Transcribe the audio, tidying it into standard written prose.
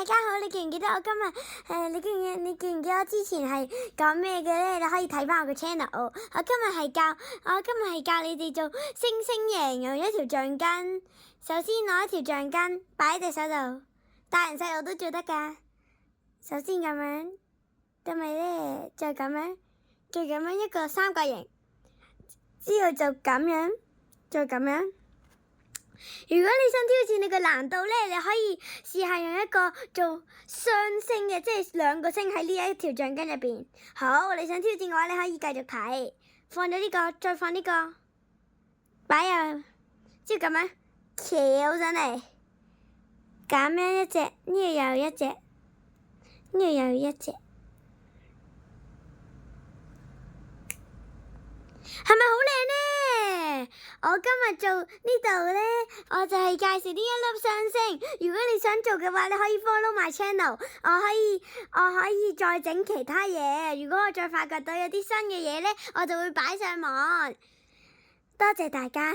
大家好，你記唔記得我今日你記唔記得我之前係講咩嘅咧？你可以睇翻我個 channel。我今日係教你哋做星星形，用一條橡筋。首先攞一條橡筋擺喺隻手度，大人細路都做得㗎。首先咁樣，跟住咧再咁樣，再咁樣一個三角形，之後就咁樣，再咁樣。如果你想挑戰你個難度咧，你可以試下用一個做雙星嘅，即係兩個星喺呢一條橡筋入邊。好，你想挑戰嘅話，你可以繼續睇。放咗呢個，再放呢個，擺入，即係咁樣翹上嚟，咁樣一隻，呢度又一隻，呢度又一隻，係咪好靚呢？我今日做呢度咧，我就係介紹呢一粒雙星。如果你想做嘅話，你可以 follow my channel。我可以再整其他嘢。如果我再發掘到有啲新嘅嘢咧，我就會擺上網。多謝大家。